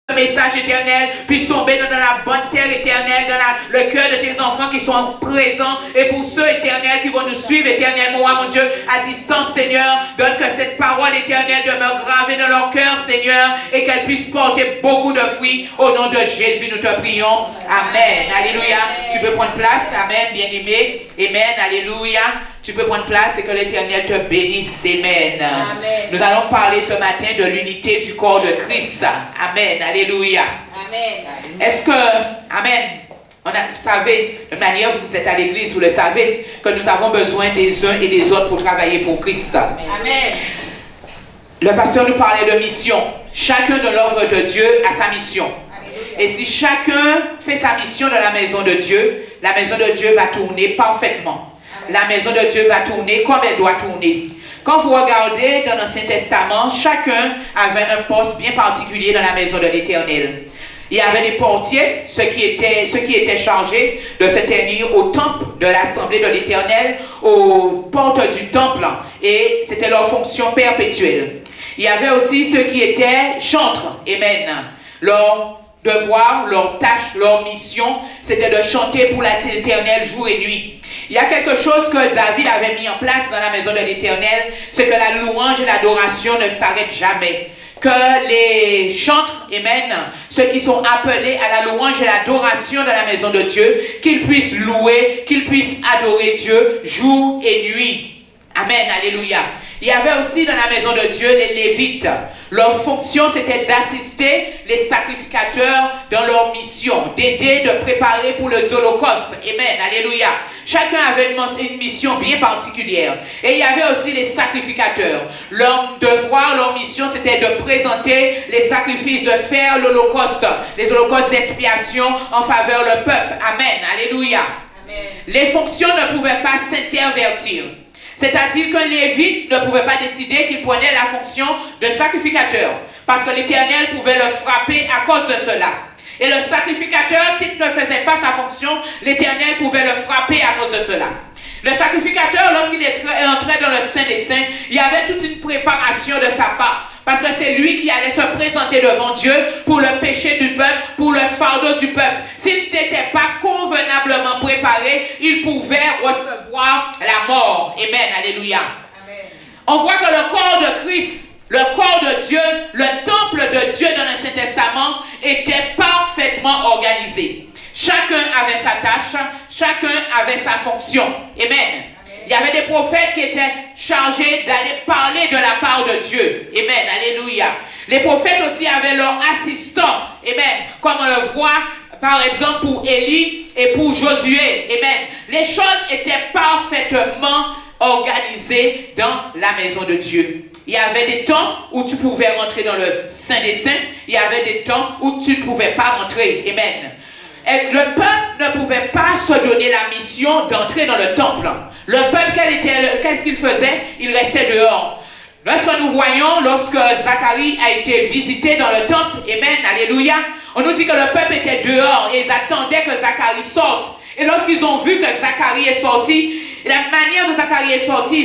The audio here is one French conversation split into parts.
message éternel puisse tomber dans la bonne terre éternelle, dans le cœur de tes enfants qui sont présents et pour ceux éternels qui vont nous suivre éternellement, mon Dieu, à distance, Seigneur, donne que cette parole éternelle demeure gravée dans leur cœur, Seigneur, et qu'elle puisse porter beaucoup de fruits. Au nom de Jésus, nous te prions. Amen. Alléluia. Tu peux prendre place. Amen, bien-aimé. Amen. Alléluia. Tu peux prendre place et que l'Éternel te bénisse. Amen. Amen. Nous allons parler ce matin de l'unité du corps de Christ. Amen. Alléluia. Amen. Est-ce que, Amen, vous savez, de manière vous êtes à l'église, vous le savez, que nous avons besoin des uns et des autres pour travailler pour Christ. Amen. Le pasteur nous parlait de mission. Chacun de l'œuvre de Dieu a sa mission. Et si chacun fait sa mission dans la maison de Dieu, la maison de Dieu va tourner parfaitement. La maison de Dieu va tourner comme elle doit tourner. Quand vous regardez dans l'Ancien Testament, chacun avait un poste bien particulier dans la maison de l'Éternel. Il y avait des portiers, ceux qui étaient chargés de se tenir au temple de l'Assemblée de l'Éternel, aux portes du temple, et c'était leur fonction perpétuelle. Il y avait aussi ceux qui étaient chantres, amen. Leur devoir, leur tâche, leur mission, c'était de chanter pour l'Éternel jour et nuit. Il y a quelque chose que David avait mis en place dans la maison de l'Éternel, c'est que la louange et l'adoration ne s'arrêtent jamais. Que les chantres, amen, ceux qui sont appelés à la louange et l'adoration de la maison de Dieu, qu'ils puissent louer, qu'ils puissent adorer Dieu jour et nuit. Amen, alléluia. Il y avait aussi dans la maison de Dieu les Lévites. Leur fonction, c'était d'assister les sacrificateurs dans leur mission, d'aider, de préparer pour les holocaustes. Amen, alléluia. Chacun avait une mission bien particulière. Et il y avait aussi les sacrificateurs. Leur devoir, leur mission, c'était de présenter les sacrifices, de faire l'holocauste, les holocaustes d'expiation en faveur du peuple. Amen, alléluia. Amen. Les fonctions ne pouvaient pas s'intervertir. C'est-à-dire qu'un lévite ne pouvait pas décider qu'il prenait la fonction de sacrificateur. Parce que l'Éternel pouvait le frapper à cause de cela. Et le sacrificateur, s'il ne faisait pas sa fonction, l'Éternel pouvait le frapper à cause de cela. Le sacrificateur, lorsqu'il entrait dans le Saint des Saints, il y avait toute une préparation de sa part. Parce que c'est lui qui allait se présenter devant Dieu pour le péché du peuple, pour le fardeau du peuple. S'il n'était pas convenablement préparé, il pouvait recevoir la mort. Amen, alléluia. Amen. On voit que le corps de Christ, le corps de Dieu, le temple de Dieu dans l'Ancien Testament était parfaitement organisé. Chacun avait sa tâche, chacun avait sa fonction. Amen. Il y avait des prophètes qui étaient chargés d'aller parler de la part de Dieu. Amen. Alléluia. Les prophètes aussi avaient leurs assistants. Amen. Comme on le voit, par exemple, pour Élie et pour Josué. Amen. Les choses étaient parfaitement organisées dans la maison de Dieu. Il y avait des temps où tu pouvais rentrer dans le Saint des Saints. Il y avait des temps où tu ne pouvais pas rentrer. Amen. Et le peuple ne pouvait pas se donner la mission d'entrer dans le temple. Le peuple, qu'est-ce qu'il faisait? Il restait dehors. Lorsque nous voyons, lorsque Zacharie a été visité dans le temple, amen, alléluia, on nous dit que le peuple était dehors et ils attendaient que Zacharie sorte. Et lorsqu'ils ont vu que Zacharie est sorti, la manière dont Zacharie est sorti,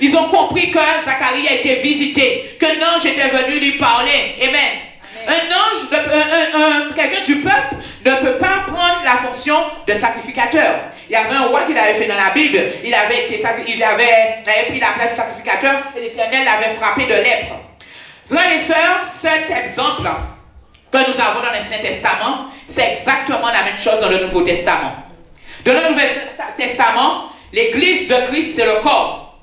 ils ont compris que Zacharie a été visité, que l'ange était venu lui parler, amen. Un ange, quelqu'un du peuple ne peut pas prendre la fonction de sacrificateur. Il y avait un roi qui l'avait fait dans la Bible. Il avait pris la place du sacrificateur et l'Éternel l'avait frappé de lèpre. Frères et sœurs, cet exemple que nous avons dans l'Ancien Testament, c'est exactement la même chose dans le Nouveau Testament. Dans le Nouveau Testament, l'Église de Christ, c'est le corps.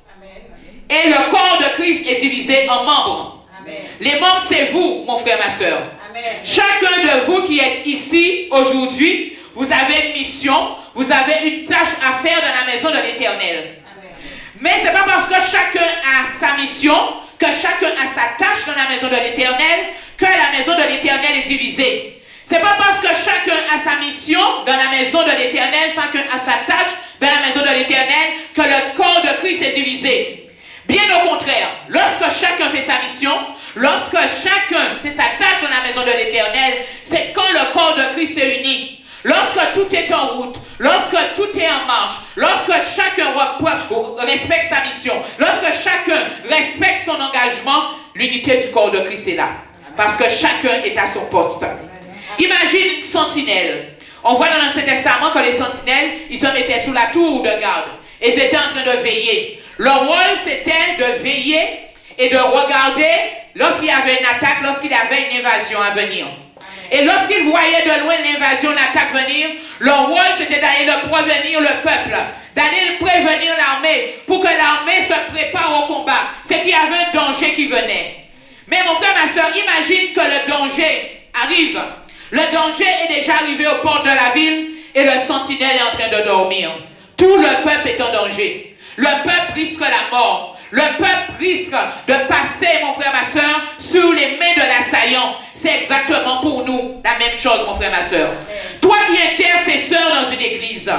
Et le corps de Christ est divisé en membres. Amen. Les membres, c'est vous, mon frère, ma soeur. Amen. Chacun de vous qui êtes ici aujourd'hui, vous avez une mission, vous avez une tâche à faire dans la maison de l'Éternel. Mais ce n'est pas parce que chacun a sa mission, que chacun a sa tâche dans la maison de l'Éternel, que la maison de l'Éternel est divisée. Ce n'est pas parce que chacun a sa mission dans la maison de l'Éternel, chacun a sa tâche dans la maison de l'Éternel, que le corps de Christ est divisé. Bien au contraire, lorsque chacun fait sa mission, lorsque chacun fait sa tâche dans la maison de l'Éternel, c'est quand le corps de Christ est uni. Lorsque tout est en route, lorsque tout est en marche, lorsque chacun respecte sa mission, lorsque chacun respecte son engagement, l'unité du corps de Christ est là. Parce que chacun est à son poste. Imagine une sentinelle. On voit dans l'Ancien Testament que les sentinelles, ils se mettaient sous la tour de garde. Ils étaient en train de veiller. Leur rôle, c'était de veiller et de regarder lorsqu'il y avait une attaque, lorsqu'il y avait une invasion à venir. Et lorsqu'ils voyaient de loin l'invasion, l'attaque venir, leur rôle, c'était d'aller prévenir le peuple, d'aller prévenir l'armée pour que l'armée se prépare au combat. C'est qu'il y avait un danger qui venait. Mais mon frère, ma soeur, imagine que le danger arrive. Le danger est déjà arrivé aux portes de la ville et le sentinelle est en train de dormir. Tout le peuple est en danger. Le peuple risque la mort. Le peuple risque de passer, mon frère, ma soeur, sous les mains de l'assaillant. C'est exactement pour nous la même chose, mon frère, ma soeur. Toi qui es intercesseur dans une église,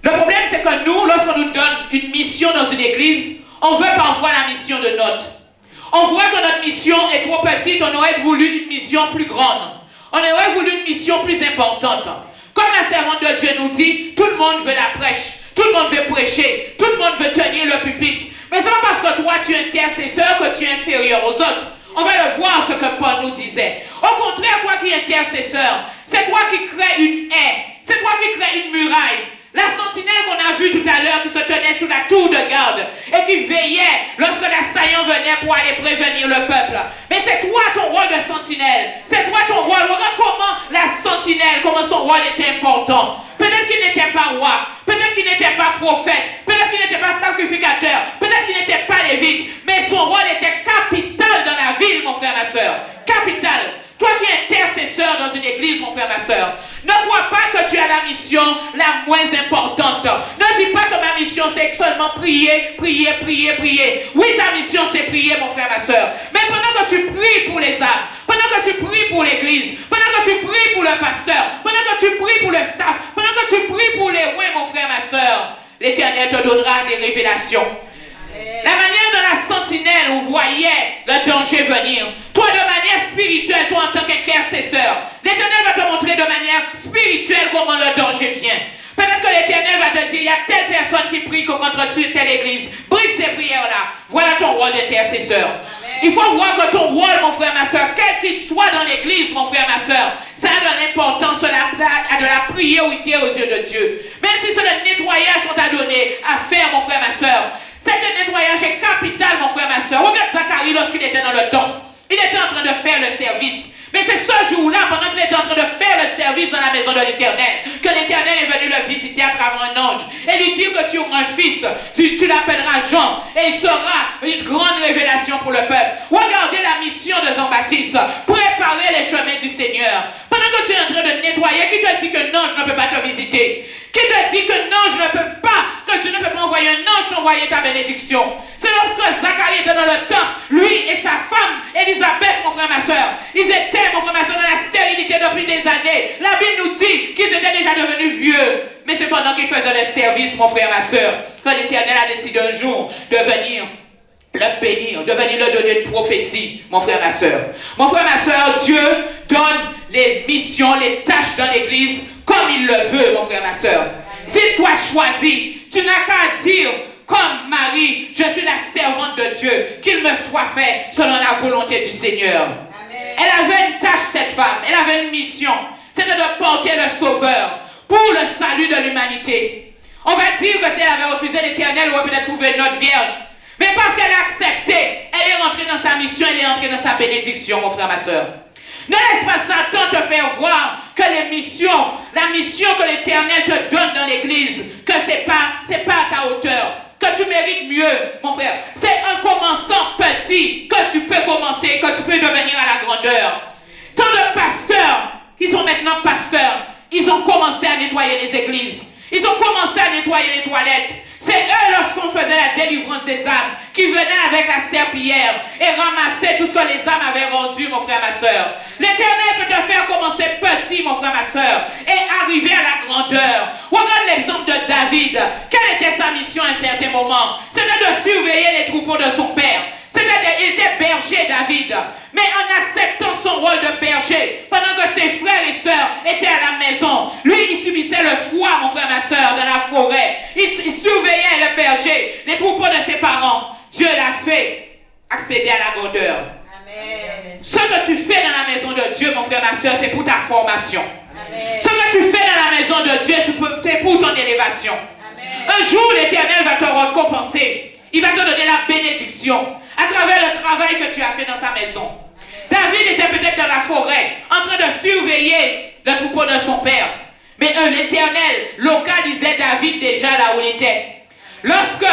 le problème c'est que nous, lorsqu'on nous donne une mission dans une église, on veut parfois la mission de notre. On voit que notre mission est trop petite, on aurait voulu une mission plus grande. On aurait voulu une mission plus importante. Comme la servante de Dieu nous dit, tout le monde veut la prêche, tout le monde veut prêcher, tout le monde veut tenir le pupitre. Mais c'est pas parce que toi tu es intercesseur que tu es inférieur aux autres. On va le voir ce que Paul nous disait. Au contraire, toi qui es intercesseur, c'est toi qui crée une haie, c'est toi qui crée une muraille. La sentinelle qu'on a vue tout à l'heure qui se tenait sous la tour de garde et qui veillait lorsque l'assaillant venait pour aller prévenir le peuple. Mais c'est toi ton rôle de sentinelle. C'est toi ton rôle. Regarde comment la sentinelle, comment son rôle était important. Peut-être qu'il n'était pas roi, peut-être qu'il n'était pas prophète, peut-être qu'il n'était pas sacrificateur, peut-être qu'il n'était pas lévite, mais son rôle était capital dans la ville, mon frère, ma soeur. Capital. Toi qui es intercesseur dans une église, mon frère, ma soeur, ne crois pas que tu as la mission la moins importante. Ne dis pas que ma mission c'est seulement prier, prier, prier, prier. Oui, ta mission c'est prier, mon frère, ma soeur. Mais pendant que tu pries pour les âmes, pendant que tu pries pour l'église, pendant que tu pries pour le pasteur, pendant que tu pries pour le staff, pendant que tu pries pour les rois, mon frère, ma soeur, l'Éternel te donnera des révélations. La manière dont la sentinelle voyait le danger venir. Toi, de manière spirituelle, toi en tant qu'intercesseur, l'Éternel va te montrer de manière spirituelle comment le danger vient. Peut-être que l'Éternel va te dire, il y a telle personne qui prie contre telle église. Brise ces prières-là. Voilà ton rôle d'intercesseur. Il faut voir que ton rôle, mon frère, ma soeur, quel qu'il soit dans l'église, mon frère, ma soeur, ça a de l'importance de la priorité aux yeux de Dieu. Même si c'est le nettoyage qu'on t'a donné à faire, mon frère, ma soeur, cet nettoyage est capital, mon frère, ma soeur. Regarde Zacharie lorsqu'il était dans le temple. Il était en train de faire le service. Mais c'est ce jour-là, pendant qu'il était en train de faire le service dans la maison de l'Éternel, que l'Éternel est venu le visiter à travers un ange et lui dire que tu auras un fils, tu l'appelleras Jean, et il sera une grande révélation pour le peuple. Regardez la mission de Jean-Baptiste, préparer les chemins du Seigneur. Pendant que tu es en train de nettoyer, qui te dit que l'ange ne peut pas te visiter? Qui te dit que l'ange ne peut pas, que Dieu ne peut pas envoyer un ange t'envoyer ta bénédiction? C'est lorsque Zacharie était dans le temple, lui et sa femme, Élisabeth, mon frère, ma soeur, ils étaient, mon frère, ma soeur, dans la stérilité depuis des années. La Bible nous dit qu'ils étaient déjà devenus vieux. Mais c'est pendant qu'ils faisaient le service, mon frère, ma soeur, que l'Éternel a décidé un jour de venir le bénir, de venir lui donner une prophétie, mon frère, ma soeur. Mon frère, ma soeur, Dieu donne les missions, les tâches dans l'église comme il le veut, mon frère, ma soeur. S'il t'a choisi, tu n'as qu'à dire, comme Marie, je suis la servante de Dieu, qu'il me soit fait selon la volonté du Seigneur. Amen. Elle avait une tâche, cette femme, elle avait une mission, c'était de porter le Sauveur pour le salut de l'humanité. On va dire que si elle avait refusé l'Éternel, elle aurait peut-être trouvé une autre vierge. Mais parce qu'elle a accepté, elle est rentrée dans sa mission, elle est rentrée dans sa bénédiction, mon frère, ma soeur. Ne laisse pas Satan te faire voir que la mission que l'Éternel te donne dans l'église, que c'est pas à ta hauteur, que tu mérites mieux, mon frère. C'est en commençant petit que tu peux commencer, que tu peux devenir à la grandeur. Tant de pasteurs qui sont maintenant pasteurs, ils ont commencé à nettoyer les églises. Ils ont commencé à nettoyer les toilettes. C'est eux, lorsqu'on faisait la délivrance des âmes, qui venaient avec la serpillière et ramassaient tout ce que les âmes avaient rendu, mon frère, ma soeur. L'Éternel peut te faire commencer petit, mon frère, ma soeur, et arriver à la grandeur. Regarde l'exemple de David. Quelle était sa mission à un certain moment? C'était de surveiller les troupeaux de son père. Il était berger, David. Mais en acceptant son rôle de berger, pendant que ses frères et sœurs étaient à la maison, lui, il subissait le froid, mon frère, ma soeur, dans la forêt. Il surveillait le berger, les troupeaux de ses parents. Dieu l'a fait accéder à la grandeur. Amen. Ce que que tu fais dans la maison de Dieu, mon frère, ma soeur, c'est pour ta formation. Ce que tu fais dans la maison de Dieu, c'est pour ton élévation. Un jour, l'Éternel va te récompenser. Il va te donner la bénédiction à travers le travail que tu as fait dans sa maison. David était peut-être dans la forêt, en train de surveiller le troupeau de son père. Mais l'Éternel localisait David déjà là où il était. Lorsque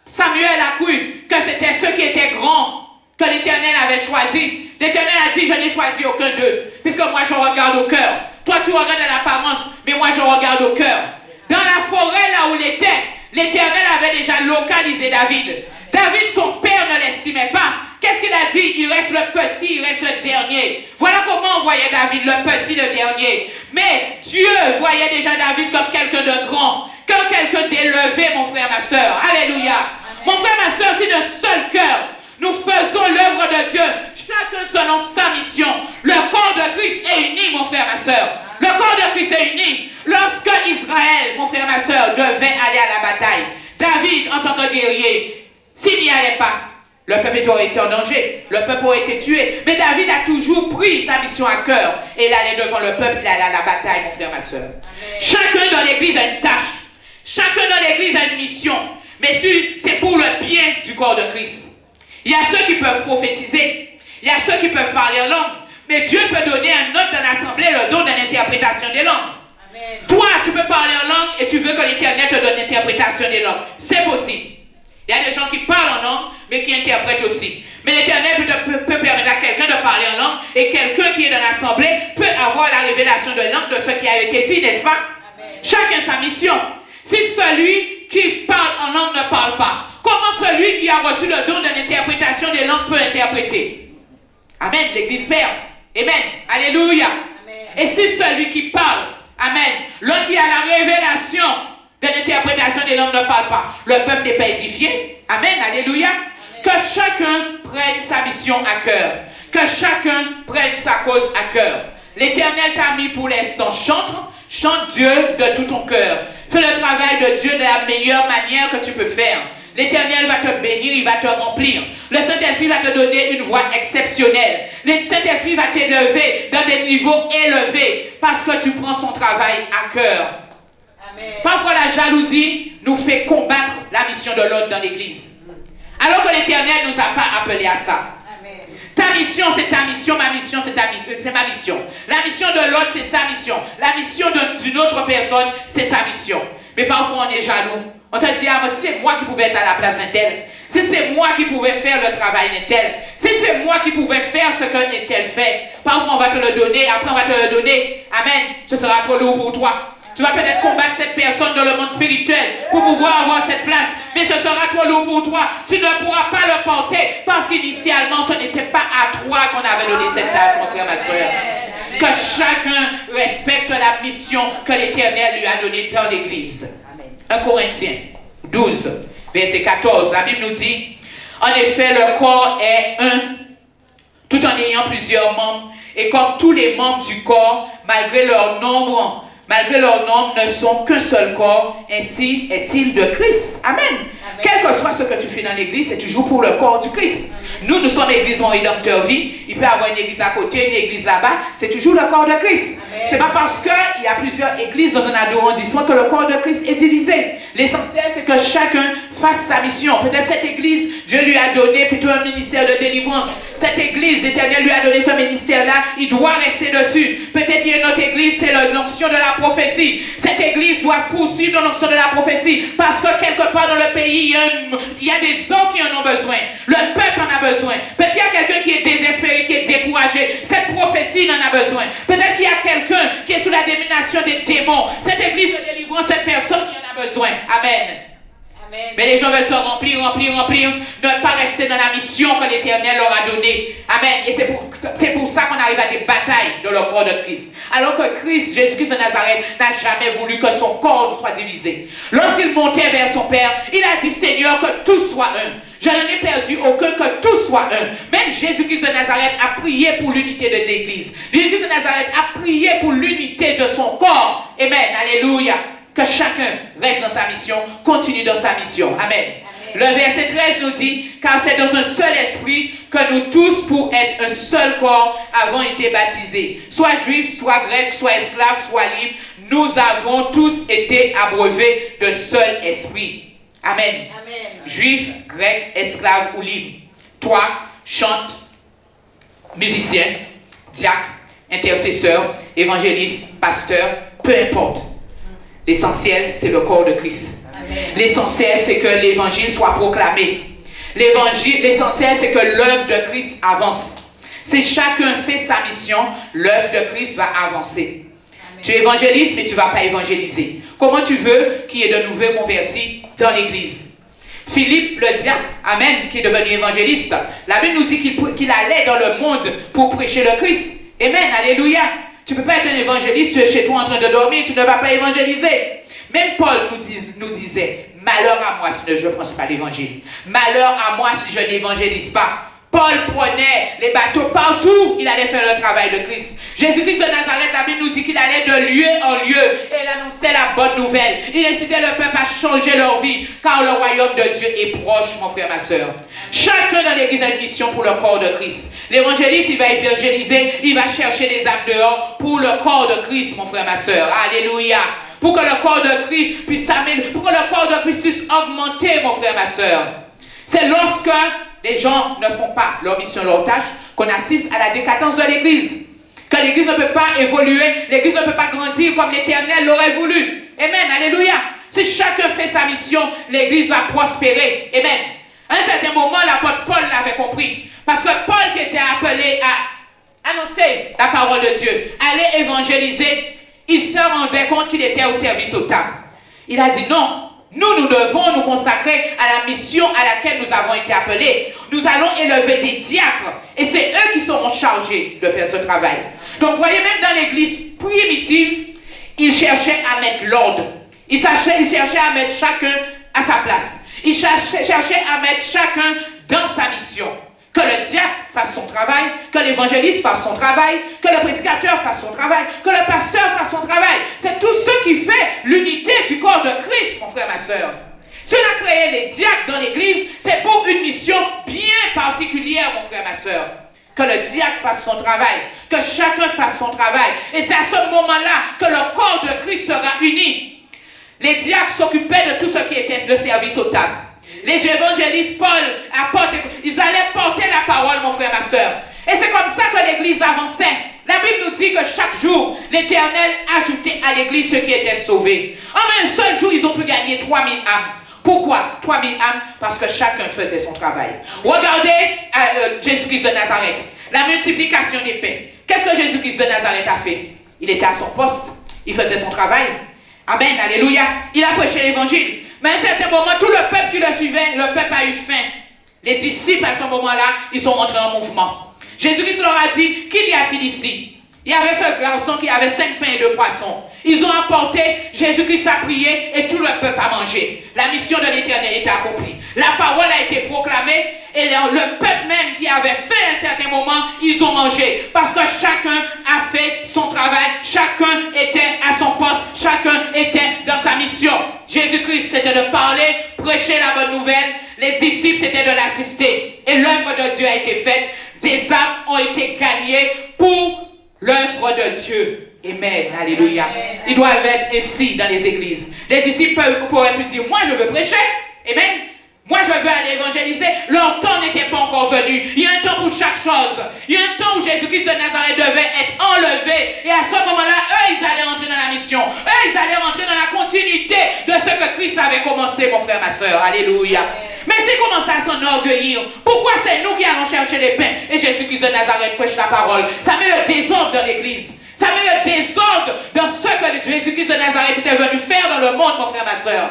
Samuel a cru que c'était ceux qui étaient grands que l'Éternel avait choisi, l'Éternel a dit, je n'ai choisi aucun d'eux, puisque moi je regarde au cœur. Toi tu regardes à l'apparence, mais moi je regarde au cœur. Dans la forêt là où il était, l'Éternel avait déjà localisé David. David, son père, ne l'estimait pas. Qu'est-ce qu'il a dit? Il reste le petit, il reste le dernier. Voilà comment on voyait David, le petit, le dernier. Mais Dieu voyait déjà David comme quelqu'un de grand, comme quelqu'un d'élevé, mon frère, ma soeur. Alléluia. Amen. Mon frère, ma soeur, si d'un seul cœur, nous faisons l'œuvre de Dieu, chacun selon sa mission. Le corps de Christ est uni, mon frère, ma soeur. Le corps de Christ est uni. Lorsque Israël, mon frère, ma soeur, devait aller à la bataille, David, en tant que guerrier, s'il n'y allait pas, le peuple aurait été en danger, le peuple aurait été tué. Mais David a toujours pris sa mission à cœur. Et il allait devant le peuple, il allait à la bataille, mon frère, ma soeur. Chacun dans l'église a une tâche. Chacun dans l'église a une mission. Mais c'est pour le bien du corps de Christ. Il y a ceux qui peuvent prophétiser. Il y a ceux qui peuvent parler en langue. Mais Dieu peut donner à un autre dans l'assemblée le don de l'interprétation des langues. Amen. Toi, tu peux parler en langue et tu veux que l'Éternel te donne l'interprétation des langues. C'est possible. Il y a des gens qui parlent en langue, mais qui interprètent aussi. Mais l'Éternel peut permettre à quelqu'un de parler en langue et quelqu'un qui est dans l'assemblée peut avoir la révélation de langue de ce qui a été dit, n'est-ce pas? Amen. Chacun sa mission. Si celui qui parle en langue ne parle pas, comment celui qui a reçu le don de l'interprétation des langues peut interpréter? Amen. L'Église perd. Amen. Alléluia. Amen. Et si celui qui parle, amen, l'autre qui a la révélation de l'interprétation des langues ne parle pas, le peuple n'est pas édifié. Amen. Alléluia. Amen. Que chacun prenne sa mission à cœur. Que chacun prenne sa cause à cœur. L'Éternel t'a mis pour l'instant. Chante Dieu de tout ton cœur. Fais le travail de Dieu de la meilleure manière que tu peux faire. L'Éternel va te bénir, il va te remplir. Le Saint-Esprit va te donner une voix exceptionnelle. Le Saint-Esprit va t'élever dans des niveaux élevés parce que tu prends son travail à cœur. Amen. Parfois la jalousie nous fait combattre la mission de l'autre dans l'église. Alors que l'Éternel ne nous a pas appelés à ça. Amen. Ta mission, c'est ta mission. Ma mission, c'est ma mission. La mission de l'autre, c'est sa mission. La mission d'une autre personne, c'est sa mission. Mais parfois, on est jaloux. On se dit, ah, mais si c'est moi qui pouvais être à la place d'un tel, si c'est moi qui pouvais faire le travail d'un tel, si c'est moi qui pouvais faire ce qu'un tel fait, parfois on va te le donner, après on va te le donner. Amen. Ce sera trop lourd pour toi. Tu vas peut-être combattre cette personne dans le monde spirituel pour pouvoir avoir cette place. Mais ce sera trop lourd pour toi. Tu ne pourras pas le porter parce qu'initialement, ce n'était pas à toi qu'on avait donné cette tâche, mon frère, ma soeur. Que chacun respecte la mission que l'Éternel lui a donnée dans l'Église. 1 Corinthiens 12, verset 14. La Bible nous dit, en effet, le corps est un, tout en ayant plusieurs membres. Et comme tous les membres du corps, malgré leur nombre, ne sont qu'un seul corps, ainsi est-il de Christ. Amen. Amen. Quel que soit ce que tu fais dans l'église, c'est toujours pour le corps du Christ. Amen. Nous sommes l'église Mon Rédempteur Vie. Il peut y avoir une église à côté, une église là-bas. C'est toujours le corps de Christ. Ce n'est pas parce qu'il y a plusieurs églises dans un arrondissement que le corps de Christ est divisé. L'essentiel, c'est que chacun fasse sa mission. Peut-être cette église, Dieu lui a donné plutôt un ministère de délivrance. Cette église, l'Éternel lui a donné ce ministère-là. Il doit rester dessus. Peut-être qu'il y a une autre église, c'est l'onction de la prophétie. Cette église doit poursuivre l'onction de la prophétie parce que quelque part dans le pays, il y a des hommes qui en ont besoin. Le peuple en a besoin. Peut-être qu'il y a quelqu'un qui est désespéré, qui est découragé. Cette prophétie en a besoin. Peut-être qu'il y a quelqu'un qui est sous la domination des démons. Cette église de délivrance, cette personne qui en a besoin. Amen. Amen. Mais les gens veulent se remplir, ne pas rester dans la mission que l'Éternel leur a donnée. Amen. Et c'est pour ça qu'on arrive à des batailles dans le corps de Christ. Alors que Christ, Jésus-Christ de Nazareth, n'a jamais voulu que son corps soit divisé. Lorsqu'il montait vers son Père, il a dit, Seigneur, que tout soit un. Je n'en ai perdu aucun, que tout soit un. Même Jésus-Christ de Nazareth a prié pour l'unité de l'Église. Jésus-Christ de Nazareth a prié pour l'unité de son corps. Amen. Alléluia. Que chacun reste dans sa mission, continue dans sa mission. Amen. Amen. Le verset 13 nous dit, car c'est dans un seul esprit que nous tous, pour être un seul corps, avons été baptisés. Soit juifs, soit grecs, soit esclaves, soit libres, nous avons tous été abreuvés d'un seul esprit. Amen. Amen. Juifs, grecs, esclaves ou libres. Toi, chante, musicien, diacre, intercesseur, évangéliste, pasteur, peu importe. L'essentiel, c'est le corps de Christ. L'essentiel, c'est que l'évangile soit proclamé. L'essentiel, c'est que l'œuvre de Christ avance. Si chacun fait sa mission, l'œuvre de Christ va avancer. Amen. Tu évangélises, mais tu ne vas pas évangéliser. Comment tu veux qu'il y ait de nouveaux convertis dans l'église? Philippe, le diacre, amen, qui est devenu évangéliste, la Bible nous dit qu'il allait dans le monde pour prêcher le Christ. Amen, alléluia. Tu ne peux pas être un évangéliste, tu es chez toi en train de dormir, tu ne vas pas évangéliser. Même Paul nous disait, malheur à moi si je ne pense pas l'évangile. Malheur à moi si je n'évangélise pas. Paul prenait les bateaux partout, il allait faire le travail de Christ. Jésus-Christ de Nazareth, la Bible nous dit qu'il allait de lieu en lieu et il annonçait la bonne nouvelle. Il incitait le peuple à changer leur vie, car le royaume de Dieu est proche, mon frère, ma soeur. Chacun dans l'église a une mission pour le corps de Christ. L'évangéliste, il va évangéliser, il va chercher des âmes dehors pour le corps de Christ, mon frère, ma soeur. Alléluia. Pour que le corps de Christ puisse s'améliorer, pour que le corps de Christ puisse augmenter, mon frère, ma soeur. C'est lorsque les gens ne font pas leur mission, leur tâche, qu'on assiste à la décadence de l'église. Que l'église ne peut pas évoluer, l'église ne peut pas grandir comme l'Éternel l'aurait voulu. Amen, alléluia. Si chacun fait sa mission, l'église va prospérer. Amen. À un certain moment, l'apôtre Paul l'avait compris. Parce que Paul qui était appelé à annoncer la parole de Dieu, aller évangéliser, il se rendait compte qu'il était au service aux tables. Il a dit non. Nous devons nous consacrer à la mission à laquelle nous avons été appelés. Nous allons élever des diacres et c'est eux qui seront chargés de faire ce travail. Donc, vous voyez, même dans l'église primitive, ils cherchaient à mettre l'ordre. Ils cherchaient à mettre chacun à sa place. Ils cherchaient à mettre chacun dans sa mission. Que le diacre fasse son travail, que l'évangéliste fasse son travail, que le prédicateur fasse son travail, que le pasteur fasse son travail. C'est tout ce qui fait l'unité du corps de Christ, mon frère, ma soeur. Si on a créé les diacres dans l'église, c'est pour une mission bien particulière, mon frère, ma soeur. Que le diacre fasse son travail, que chacun fasse son travail. Et c'est à ce moment-là que le corps de Christ sera uni. Les diacres s'occupaient de tout ce qui était le service aux tables. Les évangélistes, Paul, apôtres, ils allaient porter la parole, mon frère, ma soeur. Et c'est comme ça que l'église avançait. La Bible nous dit que chaque jour, l'Éternel ajoutait à l'église ceux qui étaient sauvés. En un seul jour, ils ont pu gagner 3000 âmes. Pourquoi 3000 âmes? Parce que chacun faisait son travail. Regardez Jésus-Christ de Nazareth. La multiplication des pains. Qu'est-ce que Jésus-Christ de Nazareth a fait? Il était à son poste. Il faisait son travail. Amen, alléluia. Il a prêché l'évangile. Mais à un certain moment, tout le peuple qui le suivait, le peuple a eu faim. Les disciples, à ce moment-là, ils sont entrés en mouvement. Jésus-Christ leur a dit, qu'il y a-t-il ici? Il y avait ce garçon qui avait 5 pains et 2 poissons. Ils ont apporté, Jésus-Christ a prié et tout le peuple a mangé. La mission de l'Éternel était accomplie. La parole a été proclamée et le peuple même qui avait faim à un certain moment, ils ont mangé. Parce que chacun a fait son travail, chacun était à son poste, chacun était dans sa mission. Jésus-Christ, c'était de parler, prêcher la bonne nouvelle. Les disciples, c'était de l'assister. Et l'œuvre de Dieu a été faite. Des âmes ont été gagnées pour l'œuvre de Dieu. Amen. Alléluia. Ils doivent être ainsi dans les églises. Les disciples pourraient plus dire, moi je veux prêcher. Amen. Moi je veux aller évangéliser. Leur temps n'était pas encore venu. Il y a un temps pour chaque chose. Il y a un temps où Jésus-Christ de Nazareth devait être enlevé. Et à ce moment-là, eux, ils allaient rentrer dans la mission. Eux, ils allaient rentrer dans la continuité de ce que Christ avait commencé, mon frère, ma soeur. Alléluia. Mais c'est commencé à s'enorgueillir. Pourquoi c'est nous qui allons chercher les pains? Et Jésus-Christ de Nazareth prêche la parole. Ça met le désordre dans l'église. Ça met le désordre dans ce que Jésus-Christ de Nazareth était venu faire dans le monde, mon frère, ma soeur.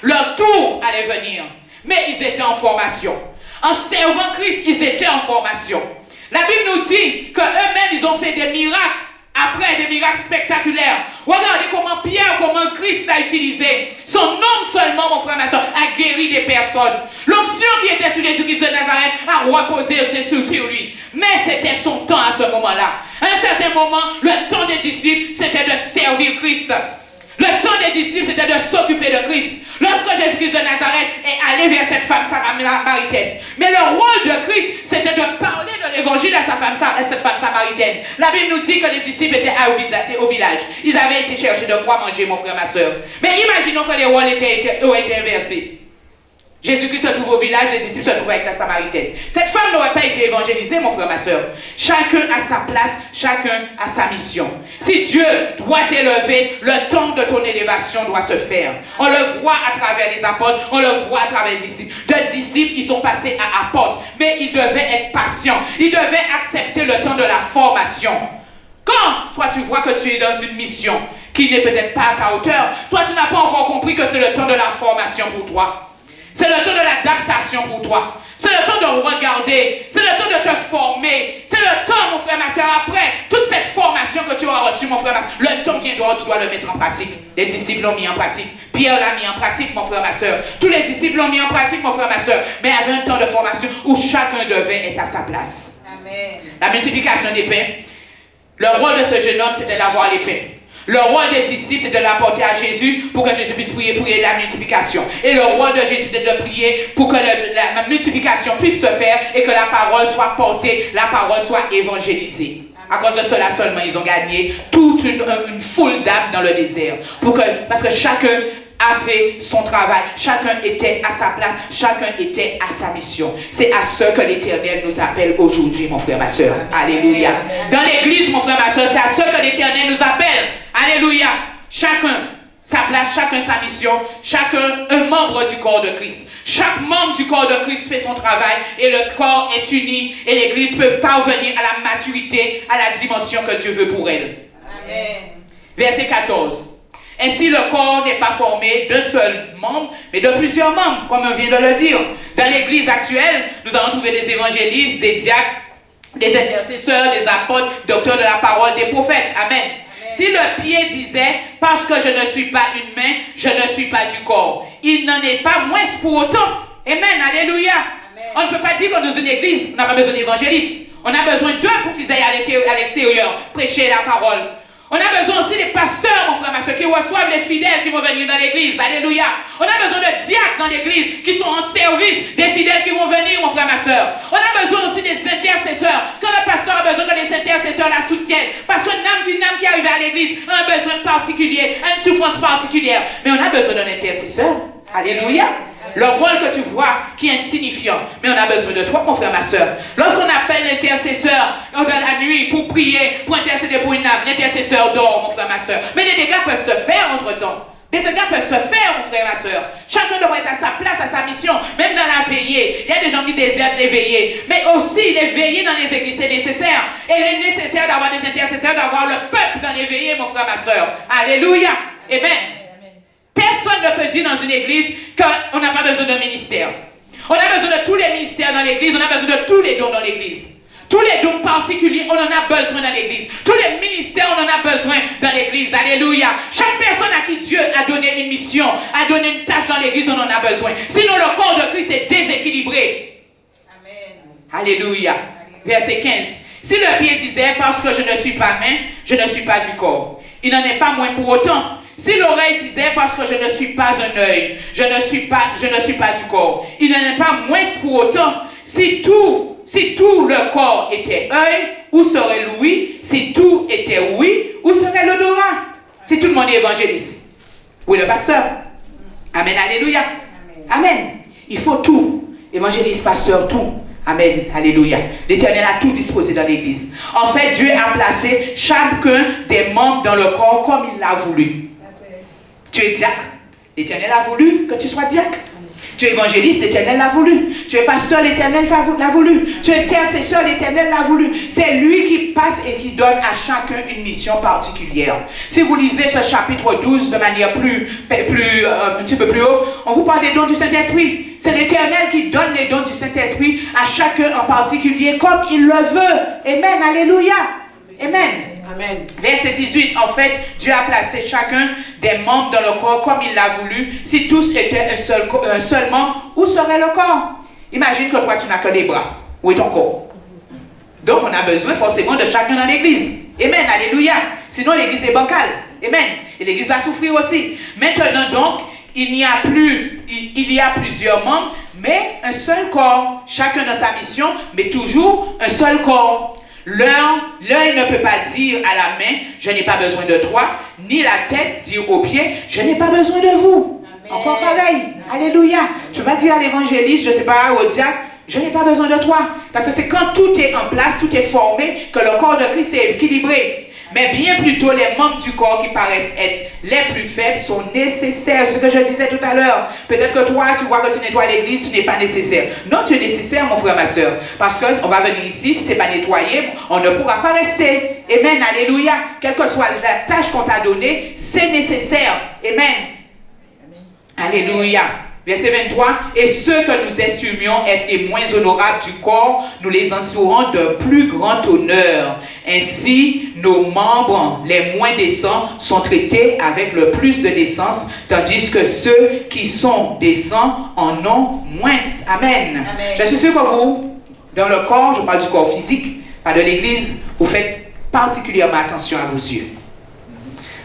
Leur tour allait venir. Mais ils étaient en formation. En servant Christ, ils étaient en formation. La Bible nous dit qu'eux-mêmes, ils ont fait des miracles. Après, des miracles spectaculaires. Regardez comment Pierre, comment Christ l'a utilisé. Son nom seulement, mon frère, ma soeur, a guéri des personnes. L'onction qui était sur Jésus-Christ de Nazareth a reposé sur lui. Mais c'était son temps à ce moment-là. À un certain moment, le temps des disciples, c'était de servir Christ. Le temps des disciples, c'était de s'occuper de Christ. Lorsque Jésus-Christ de Nazareth est allé vers cette femme samaritaine. Mais le rôle de Christ, c'était de parler de l'évangile à cette femme samaritaine. La Bible nous dit que les disciples étaient au village. Ils avaient été chercher de quoi manger, mon frère, ma soeur. Mais imaginons que les rôles ont été inversés. Jésus-Christ se trouve au village, les disciples se trouvent avec la Samaritaine. Cette femme n'aurait pas été évangélisée, mon frère, ma soeur. Chacun a sa place, chacun a sa mission. Si Dieu doit t'élever, le temps de ton élévation doit se faire. On le voit à travers les apôtres, on le voit à travers les disciples. De disciples, ils sont passés à apôtres, mais ils devaient être patients. Ils devaient accepter le temps de la formation. Quand toi tu vois que tu es dans une mission qui n'est peut-être pas à ta hauteur, toi tu n'as pas encore compris que c'est le temps de la formation pour toi. C'est le temps de l'adaptation pour toi. C'est le temps de regarder. C'est le temps de te former. C'est le temps, mon frère, ma soeur, après toute cette formation que tu as reçue, mon frère, ma soeur, le temps viendra où tu dois le mettre en pratique. Les disciples l'ont mis en pratique. Pierre l'a mis en pratique, mon frère, ma soeur. Tous les disciples l'ont mis en pratique, mon frère, ma soeur. Mais il y avait un temps de formation où chacun devait être à sa place. Amen. La multiplication des pains. Le rôle de ce jeune homme, c'était d'avoir les pains. Le rôle des disciples, c'est de l'apporter à Jésus pour que Jésus puisse prier pour la multiplication. Et le rôle de Jésus, c'est de prier pour que la multiplication puisse se faire et que la parole soit portée, la parole soit évangélisée. À cause de cela seulement, ils ont gagné toute une foule d'âmes dans le désert. Parce que chacun a fait son travail. Chacun était à sa place. Chacun était à sa mission. C'est à ce que l'Éternel nous appelle aujourd'hui, mon frère, ma soeur. Alléluia. Dans l'église, mon frère, ma soeur, c'est à ce que l'Éternel nous appelle. Alléluia. Chacun sa place, chacun sa mission. Chacun un membre du corps de Christ. Chaque membre du corps de Christ fait son travail et le corps est uni et l'église peut parvenir à la maturité, à la dimension que Dieu veut pour elle. Amen. Verset 14. Ainsi, le corps n'est pas formé d'un seul membre, mais de plusieurs membres, comme on vient de le dire. Dans l'église actuelle, nous allons trouver des évangélistes, des diacres, des intercesseurs, des apôtres, docteurs de la parole, des prophètes. Amen. Amen. Si le pied disait, parce que je ne suis pas une main, je ne suis pas du corps, il n'en est pas moins pour autant. Amen. Alléluia. Amen. On ne peut pas dire que dans une église, on n'a pas besoin d'évangélistes. On a besoin d'eux pour qu'ils aillent à l'extérieur, prêcher la parole. On a besoin aussi des pasteurs, mon frère, ma soeur, qui reçoivent les fidèles qui vont venir dans l'église. Alléluia. On a besoin de diacres dans l'église qui sont en service des fidèles qui vont venir, mon frère, ma soeur. On a besoin aussi des intercesseurs. Quand le pasteur a besoin que les intercesseurs la soutiennent. Parce qu'une âme qui arrive à l'église a un besoin particulier, a une souffrance particulière. Mais on a besoin d'un intercesseur. Alléluia. Le rôle que tu vois qui est insignifiant. Mais on a besoin de toi, mon frère, ma soeur. Lorsqu'on appelle l'intercesseur dans la nuit pour prier, pour intercéder pour une âme, l'intercesseur dort, mon frère, ma soeur. Mais des dégâts peuvent se faire entre-temps. Des dégâts peuvent se faire, mon frère, ma soeur. Chacun devrait être à sa place, à sa mission. Même dans la veillée. Il y a des gens qui désertent les veillées. Mais aussi, les veillées dans les églises, c'est nécessaire. Et il est nécessaire d'avoir des intercesseurs, d'avoir le peuple dans les veillées, mon frère, ma soeur. Alléluia. Amen. Personne ne peut dire dans une église qu'on n'a pas besoin d'un ministère. On a besoin de tous les ministères dans l'église, on a besoin de tous les dons dans l'église. Tous les dons particuliers, on en a besoin dans l'église. Tous les ministères, on en a besoin dans l'église. Alléluia. Chaque personne à qui Dieu a donné une mission, a donné une tâche dans l'église, on en a besoin. Sinon, le corps de Christ est déséquilibré. Amen. Alléluia. Verset 15. Si le pied disait, parce que je ne suis pas main, je ne suis pas du corps, il n'en est pas moins pour autant. Si l'oreille disait, parce que je ne suis pas un œil, je ne suis pas du corps, il n'en est pas moins pour autant. Si tout le corps était œil, où serait l'ouïe? Si tout était ouïe, où serait l'odorat? Si tout le monde est évangéliste. Oui, le pasteur. Amen, alléluia. Amen. Il faut tout. Évangéliste, pasteur, tout. Amen, alléluia. L'Éternel a tout disposé dans l'église. En fait, Dieu a placé chacun des membres dans le corps comme il l'a voulu. Tu es diacre, l'Éternel a voulu que tu sois diacre. Tu es évangéliste, l'Éternel l'a voulu. Tu es pasteur, l'Éternel l'a voulu. Tu es intercesseur, l'Éternel l'a voulu. C'est lui qui passe et qui donne à chacun une mission particulière. Si vous lisez ce chapitre 12 de manière un petit peu plus haut, on vous parle des dons du Saint-Esprit. C'est l'Éternel qui donne les dons du Saint-Esprit à chacun en particulier comme il le veut. Amen, alléluia. Amen. Amen. Verset 18, en fait, Dieu a placé chacun des membres dans le corps comme il l'a voulu. Si tous étaient un seul membre, où serait le corps? Imagine que toi, tu n'as que les bras. Où est ton corps? Donc, on a besoin forcément de chacun dans l'église. Amen, alléluia. Sinon, l'église est bancale. Amen. Et l'église va souffrir aussi. Maintenant, donc, il y a plusieurs membres, mais un seul corps, chacun dans sa mission, mais toujours un seul corps. L'un ne peut pas dire à la main, je n'ai pas besoin de toi, ni la tête dire aux pieds, je n'ai pas besoin de vous. Amen. Encore pareil. Amen. Alléluia. Tu vas dire à l'évangéliste, je ne sais pas, au diacre, je n'ai pas besoin de toi. Parce que c'est quand tout est en place, tout est formé, que le corps de Christ est équilibré. Mais bien plutôt, les membres du corps qui paraissent être les plus faibles sont nécessaires. Ce que je disais tout à l'heure. Peut-être que toi, tu vois que tu nettoies l'église, tu n'es pas nécessaire. Non, tu es nécessaire, mon frère, ma soeur. Parce qu'on va venir ici, si ce n'est pas nettoyé, on ne pourra pas rester. Amen, alléluia. Quelle que soit la tâche qu'on t'a donnée, c'est nécessaire. Amen. Alléluia. Verset 23, et ceux que nous estimions être les moins honorables du corps, nous les entourons d'un plus grand honneur. Ainsi, nos membres les moins décents sont traités avec le plus de décence, tandis que ceux qui sont décents en ont moins. Amen. Amen. Je suis sûr que vous, dans le corps, je parle du corps physique, pas de l'église, vous faites particulièrement attention à vos yeux.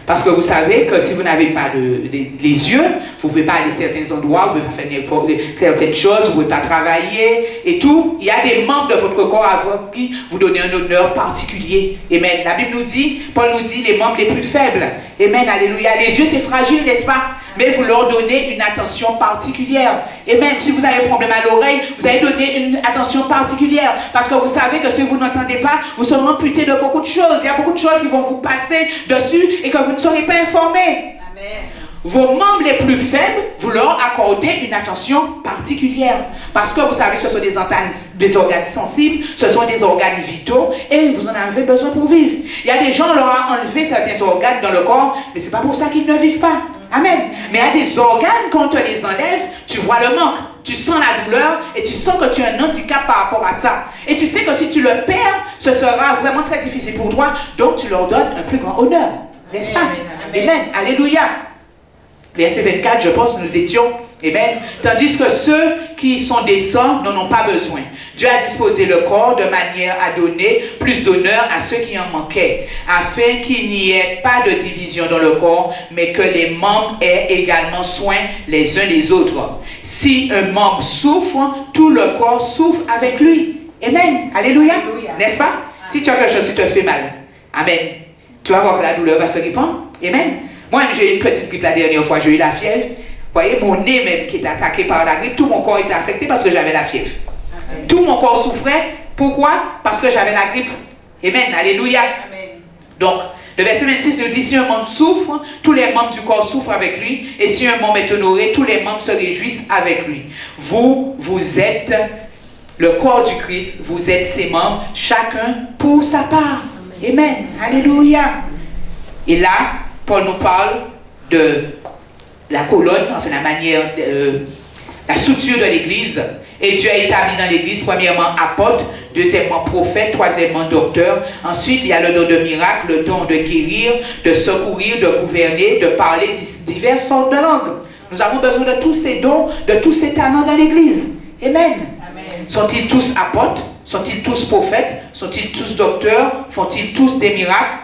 Parce que vous savez que si vous n'avez pas les yeux, vous ne pouvez pas aller à certains endroits, vous ne pouvez pas faire certaines choses, vous ne pouvez pas travailler et tout. Il y a des membres de votre corps à qui vous donnez un honneur particulier. Amen. La Bible nous dit, Paul nous dit, les membres les plus faibles. Amen. Alléluia. Les yeux, c'est fragile, n'est-ce pas? Mais vous leur donnez une attention particulière. Amen. Si vous avez un problème à l'oreille, vous allez donner une attention particulière. Parce que vous savez que si vous n'entendez pas, vous serez amputé de beaucoup de choses. Il y a beaucoup de choses qui vont vous passer dessus et que vous ne serez pas informé. Amen. Vos membres les plus faibles, vous leur accordez une attention particulière. Parce que vous savez que ce sont des organes sensibles, ce sont des organes vitaux et vous en avez besoin pour vivre. Il y a des gens, on leur a enlevé certains organes dans le corps, mais ce n'est pas pour ça qu'ils ne vivent pas. Amen. Mais il y a des organes, quand on te les enlève, tu vois le manque. Tu sens la douleur et tu sens que tu as un handicap par rapport à ça. Et tu sais que si tu le perds, ce sera vraiment très difficile pour toi. Donc tu leur donnes un plus grand honneur. N'est-ce pas? Amen. Amen. Alléluia. Verset 24, je pense que nous étions. Amen. Tandis que ceux qui sont décents n'en ont pas besoin. Dieu a disposé le corps de manière à donner plus d'honneur à ceux qui en manquaient, afin qu'il n'y ait pas de division dans le corps, mais que les membres aient également soin les uns des autres. Si un membre souffre, tout le corps souffre avec lui. Amen. Alléluia. N'est-ce pas? Amen. Si tu as quelque chose qui te fait mal, amen, tu vas voir que la douleur va se répandre. Amen. Moi, j'ai eu une petite grippe la dernière fois, j'ai eu la fièvre. Vous voyez, mon nez même qui était attaqué par la grippe, tout mon corps était affecté parce que j'avais la fièvre. Amen. Tout mon corps souffrait. Pourquoi? Parce que j'avais la grippe. Amen. Alléluia. Amen. Donc, le verset 26 nous dit, si un membre souffre, tous les membres du corps souffrent avec lui. Et si un membre est honoré, tous les membres se réjouissent avec lui. Vous êtes le corps du Christ, vous êtes ses membres, chacun pour sa part. Amen. Amen. Alléluia. Et là, Paul nous parle de la colonne, enfin la manière, la structure de l'église. Et Dieu a établi dans l'église, premièrement apôtre, deuxièmement prophète, troisièmement docteur. Ensuite, il y a le don de miracle, le don de guérir, de secourir, de gouverner, de parler diverses sortes de langues. Nous avons besoin de tous ces dons, de tous ces talents dans l'église. Amen. Amen. Sont-ils tous apôtres? Sont-ils tous prophètes? Sont-ils tous docteurs? Font-ils tous des miracles?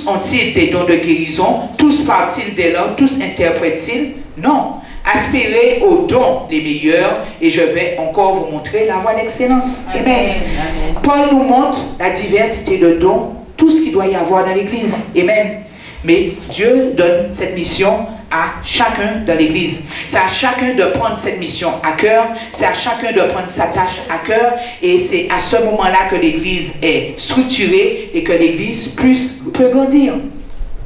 Ont-ils des dons de guérison? Tous parlent-ils des langues? Tous interprètent-ils? Non. Aspirez aux dons les meilleurs et je vais encore vous montrer la voie d'excellence. Amen. Amen. Paul nous montre la diversité de dons, tout ce qu'il doit y avoir dans l'église. Amen. Mais Dieu donne cette mission à chacun dans l'église. C'est à chacun de prendre cette mission à cœur, c'est à chacun de prendre sa tâche à cœur et c'est à ce moment-là que l'église est structurée et que l'église peut grandir.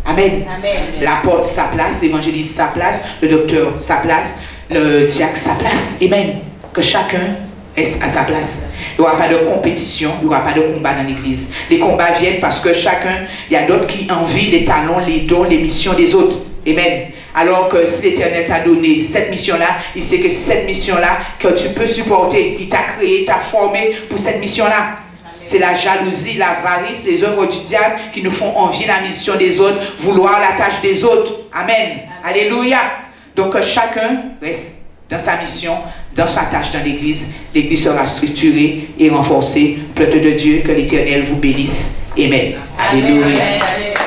Amen. Amen. L'apôtre sa place, l'évangéliste sa place, le docteur sa place, le diacre sa place. Amen. Que chacun est à sa place. Il n'y aura pas de compétition, il n'y aura pas de combat dans l'église. Les combats viennent parce que chacun, il y a d'autres qui envient les talents, les dons, les missions des autres. Amen. Alors que si l'Éternel t'a donné cette mission-là, il sait que cette mission-là que tu peux supporter, il t'a créé, t'a formé pour cette mission-là. C'est la jalousie, l'avarice, les œuvres du diable qui nous font envier la mission des autres, vouloir la tâche des autres. Amen. Amen. Alléluia. Donc que chacun reste dans sa mission, dans sa tâche dans l'Église. L'Église sera structurée et renforcée. Peuple de Dieu, que l'Éternel vous bénisse. Amen. Alléluia.